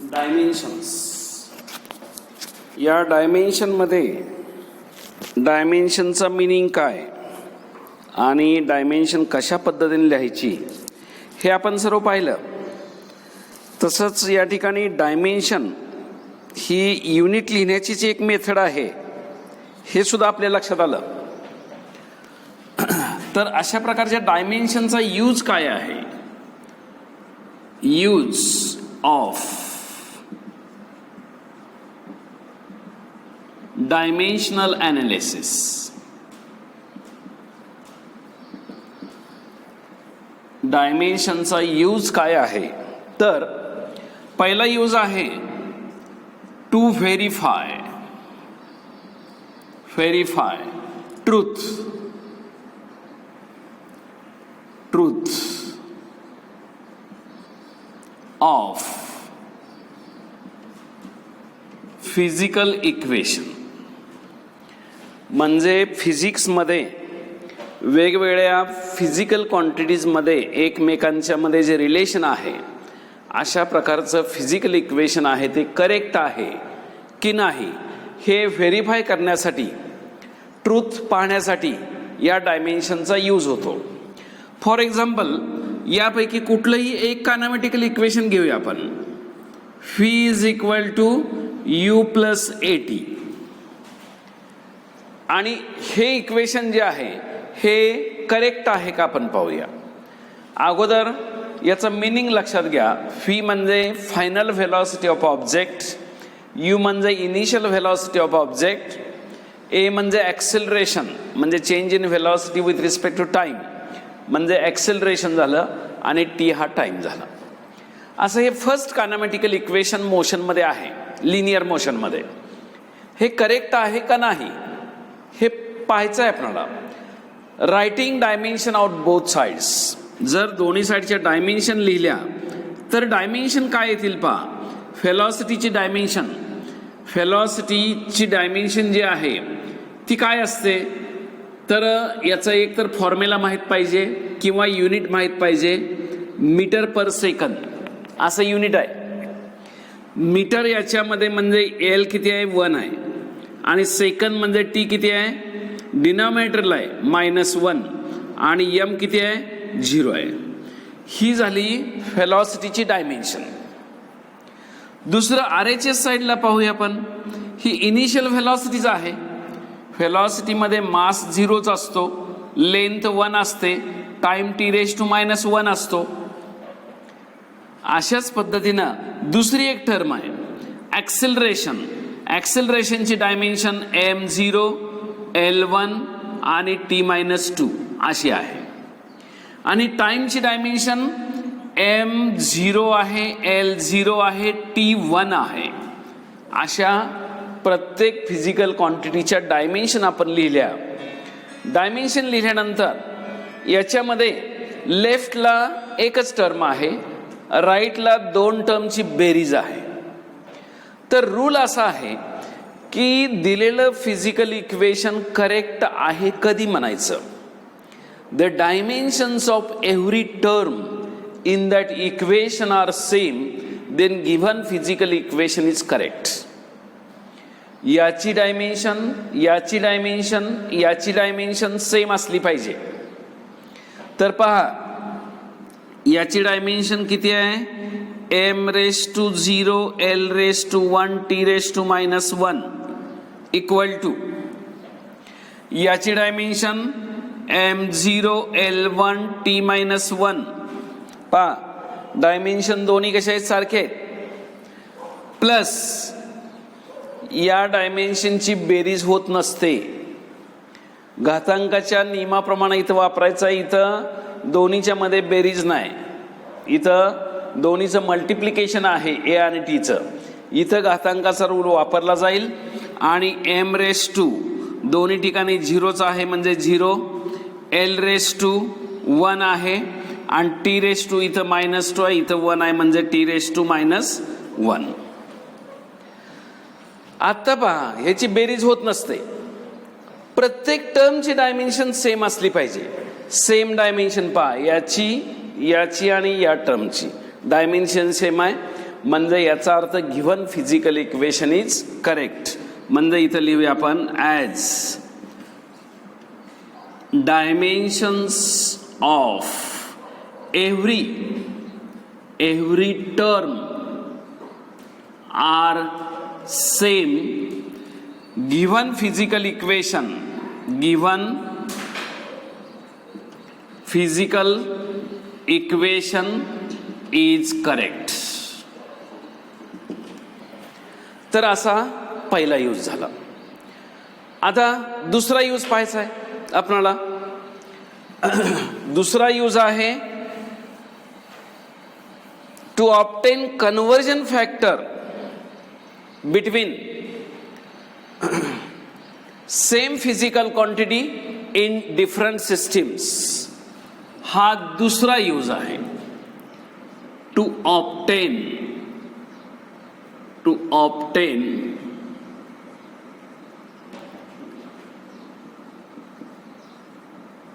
Dimensions. या डायमेन्शनमध्ये डायमेन्शनचा meaning काय आणि डायमेन्शन कशा पद्धतीने लिहायची हे आपण सर्व पाहिलं. तसंच या ठिकाणी डायमेन्शन ही युनिट लिहिण्याचीच एक मेथड आहे हे सुद्धा आपल्या लक्षात आलं. तर अशा प्रकारच्या डायमेन्शनचा यूज काय आहे? Use of dimensional analysis. डायमेन्शनचा यूज काय आहे? तर पहिला यूज आहे to verify truth of physical equation. म्हणजे फिजिक्समध्ये वेगवेगळ्या फिजिकल क्वांटिटीजमध्ये एकमेकांच्यामध्ये जे रिलेशन आहे अशा प्रकारचं फिजिकल इक्वेशन आहे ते करेक्ट आहे की नाही हे व्हेरीफाय करण्यासाठी, ट्रूथ पाहण्यासाठी या डायमेन्शनचा यूज होतो. फॉर एक्झाम्पल, यापैकी कुठलंही एक कायनेमॅटिकल इक्वेशन घेऊया आपण. V is equal to u plus AT. आणि हे इक्वेशन जे आहे हे करेक्ट आहे का आपण पाहूया. अगोदर याचं मिनिंग लक्षात घ्या. फी म्हणजे final velocity of object, u म्हणजे initial velocity of object, a म्हणजे ॲक्सेलरेशन म्हणजे change in velocity with respect to time म्हणजे ॲक्सेलरेशन झालं, आणि टी हा टाईम झाला. असं हे फर्स्ट कायनेमॅटिकल इक्वेशन मोशनमध्ये आहे, लिनियर मोशनमध्ये. हे करेक्ट आहे का नाही हे पाहायचं आहे आपल्याला. Writing dimension out both sides. जर दोन्ही साईडच्या डायमेन्शन लिहिल्या तर डायमेन्शन काय येतील पहा. व्हेलॉसिटीची डायमेन्शन जी आहे ती काय असते, तर याचा एक तर फॉर्म्युला माहीत पाहिजे किंवा युनिट माहीत पाहिजे. मीटर पर सेकंद असं युनिट आहे. मीटर याच्यामध्ये म्हणजे एल किती आहे, 1 आहे, आणि सेकंद म्हणजे टी किती आहे, डिनॉमिनेटरला आहे -1, आणि एम किती आहे, 0 आहे. ही झाली व्हेलॉसिटीची डायमेन्शन. दुसरं RHS साईडला पाहूया आपण. ही इनिशियल व्हेलॉसिटीच आहे. व्हेलॉसिटीमध्ये मास 0च असतो, लेंथ 1 असते, टाइम T⁻⁻1 असतो. अशाच पद्धतीनं दुसरी एक टर्म आहे ॲक्सेलरेशनची डायमेन्शन m0, L1 आणि T-2 अशी आहे. आणि टाइमची डायमेन्शन m0 आहे, L0 आहे, T1 आहे. अशा प्रत्येक फिजिकल क्वांटिटीच्या डायमेन्शन आपण लिहिल्या. डायमेन्शन लिहिल्यानंतर याच्यामध्ये लेफ्टला एकच टर्म आहे, राईटला 2 टर्मची बेरीज आहे. तर रूल असा आहे की दिलेलं फिजिकल इक्वेशन करेक्ट आहे कधी म्हणायचं. The dimensions of every term in that equation are same, then given physical equation is correct. याची डायमेन्शन सेम असली पाहिजे. तर पहा, याची डायमेन्शन किती आहे, m⁻0 L⁻1 T⁻⁻1 equal to याची डायमेन्शन m0 L1 T-1. पहा, डायमेन्शन दोन्ही कशा आहेत, सारखे आहेत. प्लस या डायमेन्शनची बेरीज होत नसते. घातांकाच्या नियमाप्रमाणे इथं वापरायचा. इथं दोन्हीच्या मध्ये बेरीज नाही, इथं दोन्हीचं मल्टिप्लिकेशन आहे ए आणि टीचं. इथं घातांकाचा रूल वापरला जाईल. आणि m⁻2 दोन्ही ठिकाणी 0च आहे म्हणजे 0, L⁻1 आहे, आणि T⁻2 इथं -2 आहे, इथं 1 आहे म्हणजे T⁻⁻1. आता पहा, ह्याची बेरीज होत नसते. प्रत्येक टर्मची डायमेन्शन सेम असली पाहिजे. सेम डायमेन्शन पहा, याची आणि या टर्मची डायमेन्शन सेम आहे. म्हणजे याचा अर्थ given physical equation is correct. म्हणजे इथं लिहूया आपण as dimensions of every term are same given physical equation is correct. तर असा पहिला यूज झाला. आता दुसरा यूज पाहायचा आहे आपणाला. दुसरा यूज आहे to obtain conversion factor between same physical quantity in different systems. हा दुसरा यूज आहे. To obtain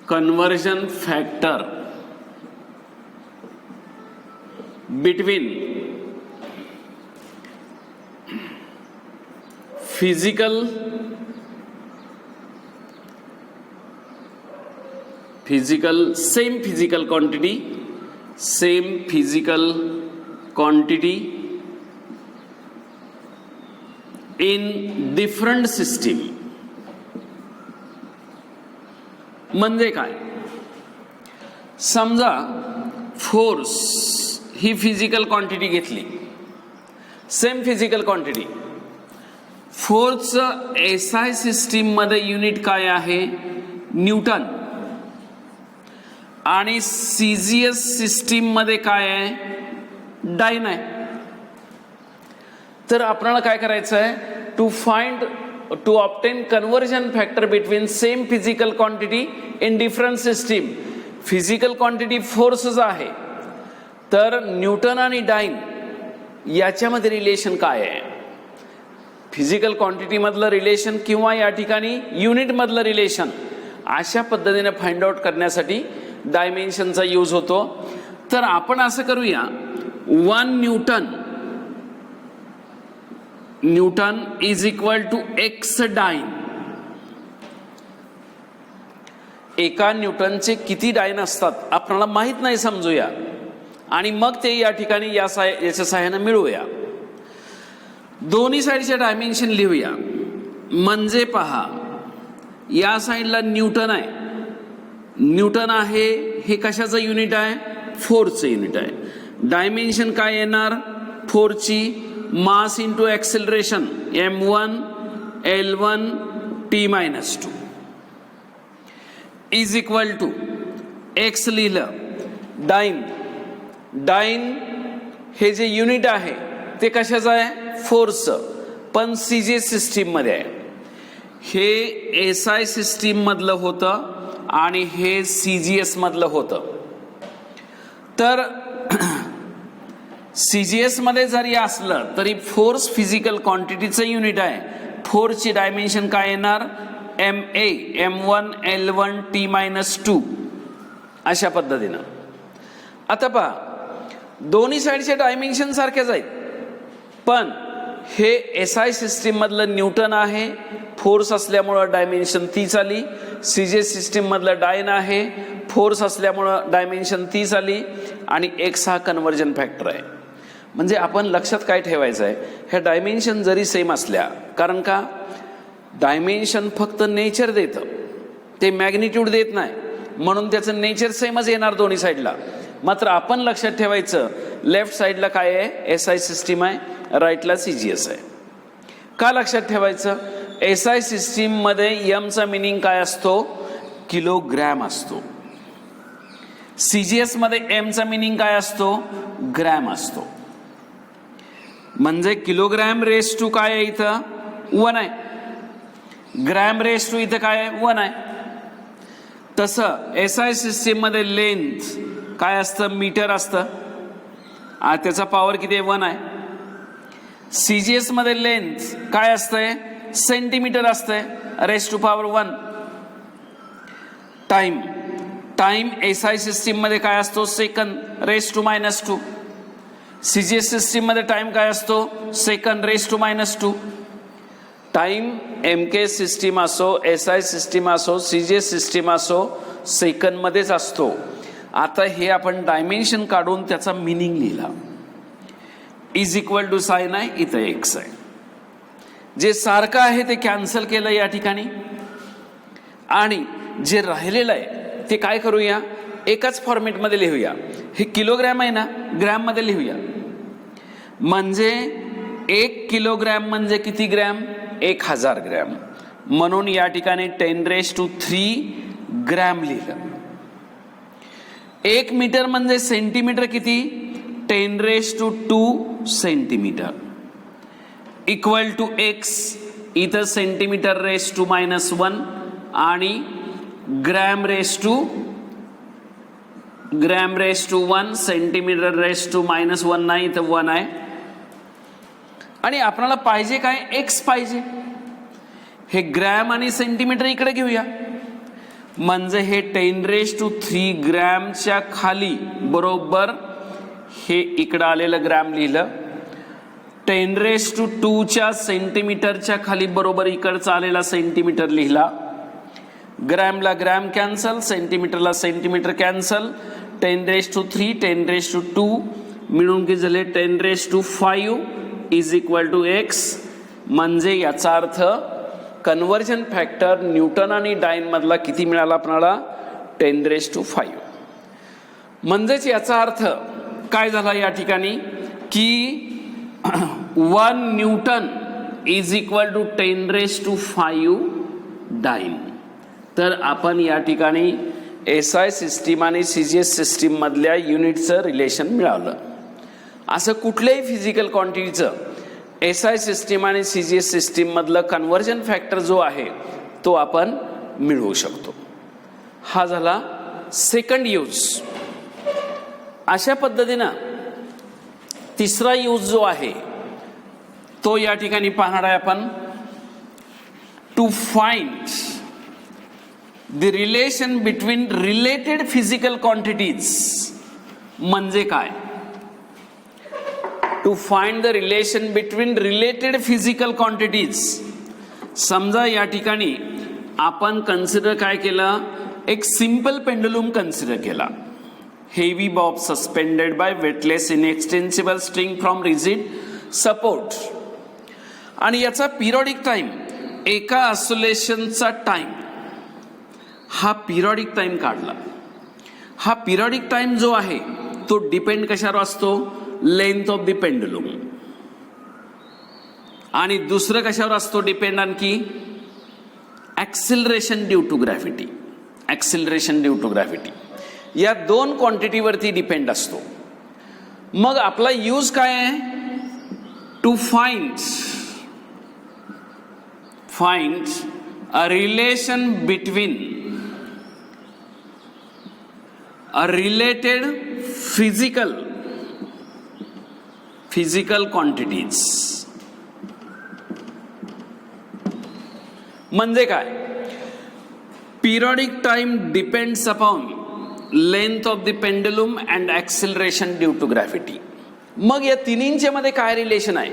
conversion factor between same physical quantity in different system. म्हणजे काय? समजा फोर्स ही फिजिकल क्वांटिटी घेतली, सेम फिजिकल क्वांटिटी. फोर्सचं एसआय सिस्टीम मध्ये युनिट काय आहे? न्यूटन. आणि सीजीएस सिस्टीम मध्ये काय आहे? डाइन आहे. तर आपल्याला काय करायचं आहे? to obtain conversion factor between same physical quantity in different system. Physical quantity फोर्सच आहे, तर न्यूटन आणि डाइन याच्यामध्ये रिलेशन काय आहे? फिजिकल क्वांटिटी मधलं रिलेशन किंवा या ठिकाणी युनिट मधलं रिलेशन, अशा पद्धतीने फाइंड आउट करण्यासाठी डायमेन्शनचा यूज होतो. तर आपण असं करूया, 1 newton is equal to x dyne. एका न्यूटनचे किती डाइन असतात आपल्याला माहित नाही, समजूया आणि मग ते या ठिकाणी याच्या सहाय्याने मिळवूया. दोन्ही साईडचे डायमेन्शन लिहूया. म्हणजे पहा, या साईडला न्यूटन आहे. न्यूटन आहे हे कशाचं युनिट आहे? फोर्सचं युनिट आहे. डायमेन्शन काय येणार? फोर्सची mass into acceleration m1 l1 t-2 is equal to x लिहिलं. डाइन हे जे युनिट आहे ते कशाचं आहे? फोर्सचं, पण सीजीएस सिस्टीम मध्ये आहे. हे एसआय सिस्टीम मधलं होतं आणि हे सीजीएस मधलं होतं. तर सीजीएस मध्ये जरी असलं तरी फोर्स फिजिकल क्वांटिटीचं युनिट आहे. फोर्सची डायमेन्शन काय येणार? MA m1 l1 t-2 अशा पद्धतीनं. आता पहा, दोन्ही साईडचे डायमेन्शन सारखेच आहेत, पण हे एसआय सिस्टीम मधलं न्यूटन आहे, फोर्स असल्यामुळं डायमेन्शन 30 आली. सीजीएस सिस्टीम मधलं डाइन आहे, फोर्स असल्यामुळं डायमेन्शन 30 आली. आणि एक्स हा कन्वर्जन फॅक्टर आहे. म्हणजे आपण लक्षात काय ठेवायचं आहे? ह्या डायमेन्शन जरी सेम असल्या, कारण का डायमेन्शन फक्त नेचर देतं, ते मॅग्निट्यूड देत नाही, म्हणून त्याचं नेचर सेमच येणार दोन्ही साईडला. मात्र आपण लक्षात ठेवायचं, लेफ्ट साईडला काय आहे? एसआय सिस्टीम आहे, राईटला सीजीएस आहे. का लक्षात ठेवायचं? एसआय सिस्टीम मध्ये एमचा मिनिंग काय असतो? किलोग्रॅम असतो. सीजीएस मध्ये एमचा मिनिंग काय असतो? ग्रॅम असतो. म्हणजे किलोग्रॅम रेस टू काय आहे? इथं 1 आहे. ग्रॅम रेस टू इथं काय आहे? 1 आहे. तसं एसआय सिस्टीम मध्ये लेंथ काय असतं? मीटर असतं. त्याचा पॉवर किती आहे? 1 आहे. सीजीएस मध्ये लेंथ काय असतंय? सेंटीमीटर असतंय, raise to power 1. Time SI system मध्ये काय असतो? Second, raise to -2. CGS system मध्ये टाइम काय असतो? Second raise to -2. Time MK system असो, एसआय सिस्टीम असो, सीजीएस सिस्टीम असो, सेकंड मध्येच असतो. आता हे आपण डायमेन्शन काढून त्याचा मिनिंग लिहिला. इज इक्वल टू साइन आहे, इथं एक्स आहे. जे सारखं आहे ते कॅन्सल केलं या ठिकाणी, आणि जे राहिलेलं आहे ते काय करूया, एकाच फॉर्मेटमध्ये लिहूया. हे किलोग्रॅम आहे ना, ग्रॅम मध्ये लिहूया. म्हणजे 1 किलोग्रॅम म्हणजे किती ग्रॅम? 1000 ग्रॅम. म्हणून या ठिकाणी 10⁻³ ग्रॅम लिहिलं. 1 मीटर म्हणजे सेंटीमीटर किती? 10⁻² सेंटीमीटर. इक्वल टू एक्स, इथं सेंटीमीटर रेस टू -1 आणि gram raise to 1, centimetre raise to -1 नाही, इथं 1 आहे. आणि आपल्याला पाहिजे काय? एक्स पाहिजे. हे ग्रॅम आणि सेंटीमीटर इकडे घेऊया. म्हणजे हे 10⁻³ ग्रॅमच्या खाली बरोबर हे इकडं आलेलं ग्रॅम लिहिलं. 10⁻² सेंटीमीटरच्या खाली बरोबर इकडचा आलेला सेंटीमीटर लिहिला. ग्रॅमला ग्रॅम कॅन्सल, सेंटीमीटरला सेंटीमीटर कॅन्सल. 10⁻³ 10⁻² मिळून किती झाले? 10⁻5 इज इक्वल टू एक्स. म्हणजे याचा अर्थ कन्व्हर्जन फॅक्टर न्यूटन आणि डाइन मधला किती मिळाला आपल्याला? 10⁻5. म्हणजेच याचा अर्थ काय झाला या ठिकाणी की 1 newton is equal to 10⁻5 dyne. तर आपण या ठिकाणी एसआय सिस्टीम आणि सीजीएस सिस्टीम मधल्या युनिटचं रिलेशन मिळालं. असं कुठल्याही फिजिकल क्वांटिटीचं एसआय सिस्टीम आणि सीजीएस सिस्टीम मधलं कन्व्हर्जन फॅक्टर जो आहे तो आपण मिळवू शकतो. हा झाला सेकंड यूज. अशा पद्धतीनं तिसरा यूज जो आहे तो या ठिकाणी पाहणार आहे आपण. To find the relation between related physical quantities. म्हणजे काय? To find the relation between related physical quantities. समजा या ठिकाणी आपण कन्सिडर काय केलं? एक सिंपल पेंडुलम कन्सिडर केला. Heavy bob suspended by weightless inextensible string from rigid support. आणि याचा पिरियडिक टाइम, एका ऑसिलेशनचा टाइम, हा पिरियडिक टाइम काढला. हा पिरियडिक टाइम जो आहे तो डिपेंड कशावर असतो? Length of the pendulum. आणि दुसरं कशावर असतो डिपेंड? आणखी acceleration due to gravity. Acceleration due to gravity या दोन क्वांटिटीवरती डिपेंड असतो. मग आपला यूज काय आहे? To find a relation between a related physical quantities. म्हणजे काय? Periodic time depends upon length of the pendulum and acceleration due to gravity. मग या तिन्हींच्या मध्ये काय रिलेशन आहे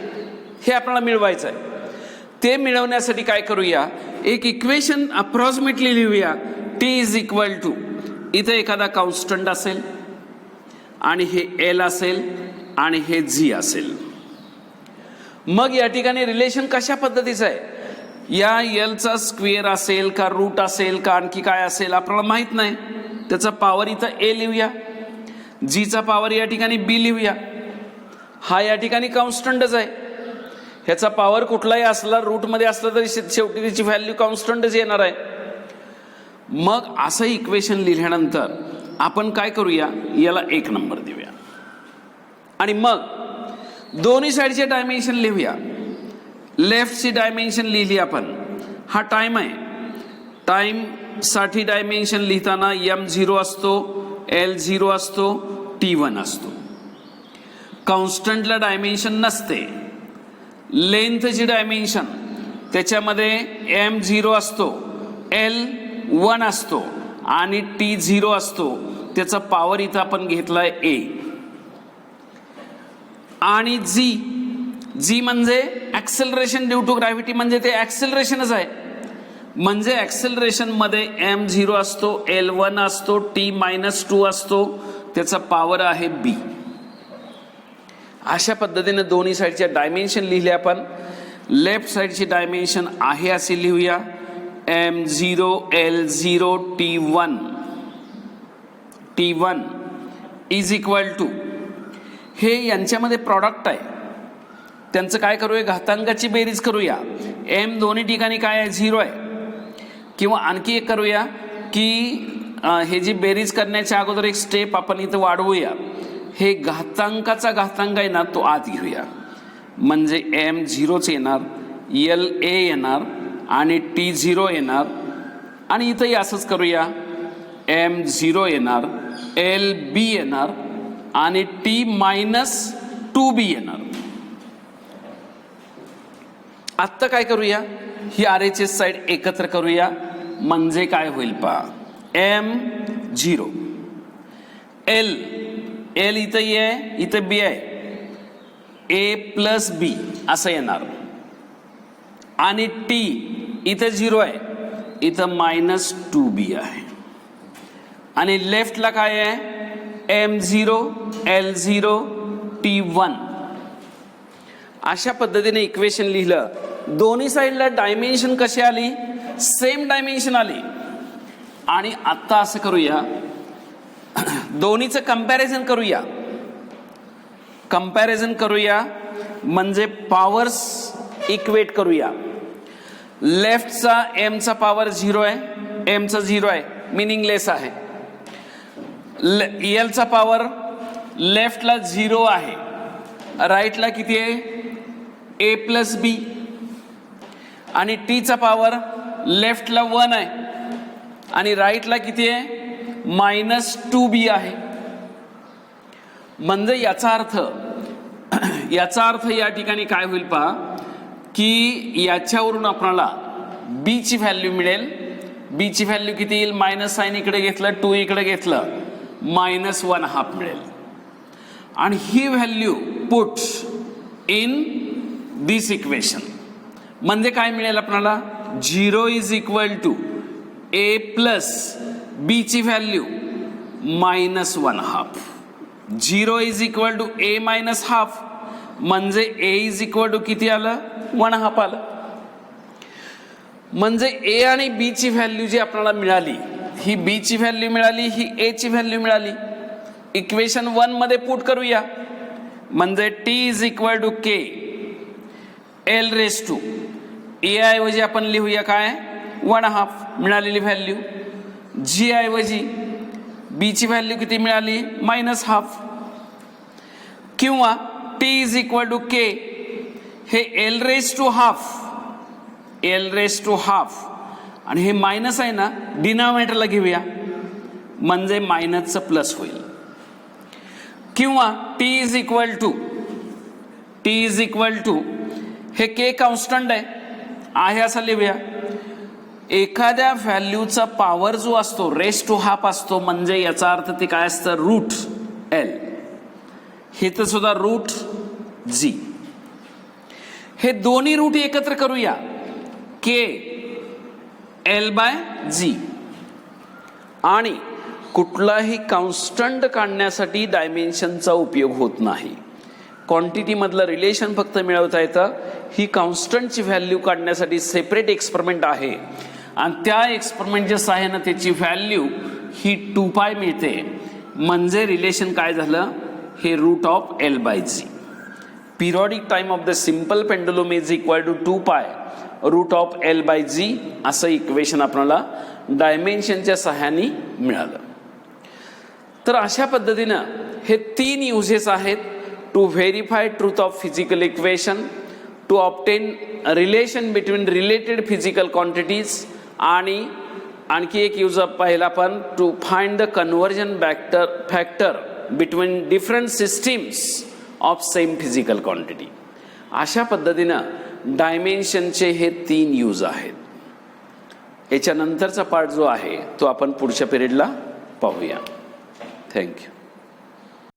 हे आपल्याला मिळवायचं आहे. ते मिळवण्यासाठी काय करूया? एक इक्वेशन अप्रॉक्सिमेटली लिहूया. टी इज इक्वल टू, इथे एखादा कॉन्स्टंट असेल आणि हे एल असेल आणि हे झी असेल. मग या ठिकाणी रिलेशन कशा पद्धतीचं आहे? या एलचा स्क्वेअर असेल का रूट असेल का आणखी काय असेल आपल्याला माहित नाही. त्याचा पॉवर इथं ए लिहूया, जीचा पॉवर या ठिकाणी बी लिहूया. हा या ठिकाणी कॉन्स्टंटच आहे. ह्याचा पॉवर कुठलाही असला, रूट मध्ये असला तरी शेवटी त्याची व्हॅल्यू कॉन्स्टंटच येणार आहे. मग असं इक्वेशन लिहिल्यानंतर आपण काय करूया? याला 1 नंबर देऊया आणि मग दोन्ही साईडचे डायमेन्शन लिहूया. लेफ्टची डायमेन्शन लिहिली आपण. हा टाइम आहे. टाइम साठी डायमेन्शन लिहिताना m0 असतो, l0 असतो, t1 असतो. कॉन्स्टंटला डायमेन्शन नसते. लेंथची डायमेन्शन त्याच्यामध्ये m0 असतो, l1 असतो आणि t0 असतो. त्याचा पॉवर इथं आपण घेतलाय a. आणि जी म्हणजे ॲक्सेलरेशन ड्यू टू ग्रॅव्हिटी, म्हणजे ते ॲक्सेलरेशनच आहे. म्हणजे ॲक्सेलरेशनमध्ये m0 असतो, L1 असतो, t-2 असतो, त्याचा पॉवर आहे b. अशा पद्धतीने दोन्ही साईडच्या डायमेन्शन लिहिले आपण. लेफ्ट साईडची डायमेन्शन आहे असे लिहूया, m0 L0 t1 is equal to, हे यांच्यामध्ये प्रॉडक्ट आहे, त्यांचं काय करूया, घातांकाची बेरीज करूया. m दोन्ही ठिकाणी काय आहे, 0 आहे. किंवा आणखी एक करूया की हे जी बेरीज करण्याच्या अगोदर एक स्टेप आपण इथं वाढवूया. हे घातांकाचा घातांक आहे ना, तो आत घेऊया. म्हणजे m0च येणार, LA येणार आणि t0 येणार. आणि इथंही असंच करूया, m0 येणार, LB येणार आणि t-2b येणार. आत्ता काय करूया, ही RHS साईड एकत्र करूया. म्हणजे काय होईल पहा, m0 L इथं आहे, इथं b आहे, a+b असं येणार. आणि t इथं 0 आहे, इथं -2b आहे. आणि लेफ्टला काय आहे, m0 L0 t1. अशा पद्धतीने इक्वेशन लिहिलं. दोन्ही साईडला डायमेन्शन कशी आली, सेम डायमेन्शन आली. आणि आत्ता असं करूया, दोन्हीचं कंपॅरिझन करूया. म्हणजे पॉवर्स इक्वेट करूया. लेफ्टचा mचा पॉवर 0 आहे, mचा 0 आहे, मिनिंगलेस आहे. Lचा पॉवर लेफ्टला 0 आहे, राईटला किती आहे, a+b. आणि टीचा पॉवर लेफ्टला 1 आहे आणि राईटला किती आहे, -2b आहे. म्हणजे याचा अर्थ या ठिकाणी काय होईल पहा, की याच्यावरून आपल्याला b ची व्हॅल्यू मिळेल. b ची व्हॅल्यू किती येईल, मायनस साइन इकडे घेतलं, 2 इकडे घेतलं, -1/2 मिळेल. आणि ही value put in this equation. म्हणजे काय मिळेल आपल्याला, 0 इज इक्वल टू a+b ची value -1/2. 0 is equal to a-1/2 म्हणजे a इज इक्वल टू किती आलं, 1/2 आलं. म्हणजे a आणि b ची व्हॅल्यू जी आपल्याला मिळाली, ही b ची व्हॅल्यू मिळाली, ही a ची व्हॅल्यू मिळाली. इक्वेशन 1 मध्ये पुट करूया. म्हणजे t is equal to k L⁻². a ऐवजी आपण लिहूया काय, 1/2 मिळालेली व्हॅल्यू. g ऐवजी b ची व्हॅल्यू किती मिळाली, -1/2. किंवा t is equal to k, हे L⁻² आणि हे मायनस आहे ना, डिनॉमिनेटरला घेऊया. म्हणजे मायनसचं प्लस होईल. किंवा t इज इक्वल टू हे k कॉन्स्टंट आहे असं लिहूया. एखाद्या व्हॅल्यूचा पॉवर जो असतो ½ असतो. म्हणजे याचा अर्थ ते काय असतं, √L. हे तर सुद्धा √G. हे दोन्ही रूट एकत्र करूया, k L/G. आणि कुठलाही कॉन्स्टंट काढण्यासाठी डायमेन्शनचा उपयोग होत नाही. क्वांटिटी मधलं रिलेशन फक्त मिळवता येतं. ही कॉन्स्टंटची व्हॅल्यू काढण्यासाठी सेपरेट एक्सपेरिमेंट आहे आणि त्या एक्सपेरिमेंटच्या सहाय्याने त्याची व्हॅल्यू ही 2π मिळते. म्हणजे रिलेशन काय झालं, हे √L/G. Periodic time of the simple pendulum is equal to 2π √L/G. असं इक्वेशन आपल्याला डायमेन्शनच्या सहाय्याने मिळालं. तर अशा पद्धतीनं हे 3 युजेस आहेत. To verify truth of physical equation, to obtain relation between related physical quantities, आणि आणखी एक यूज पाहिला पण to find the conversion factor between different systems of same physical quantity. अशा पद्धतीनं डायमेन्शनचे हे 3 यूज आहेत. याच्यानंतरचा पार्ट जो आहे तो आपण पुढच्या पिरियडला पाहूया. थँक्यू.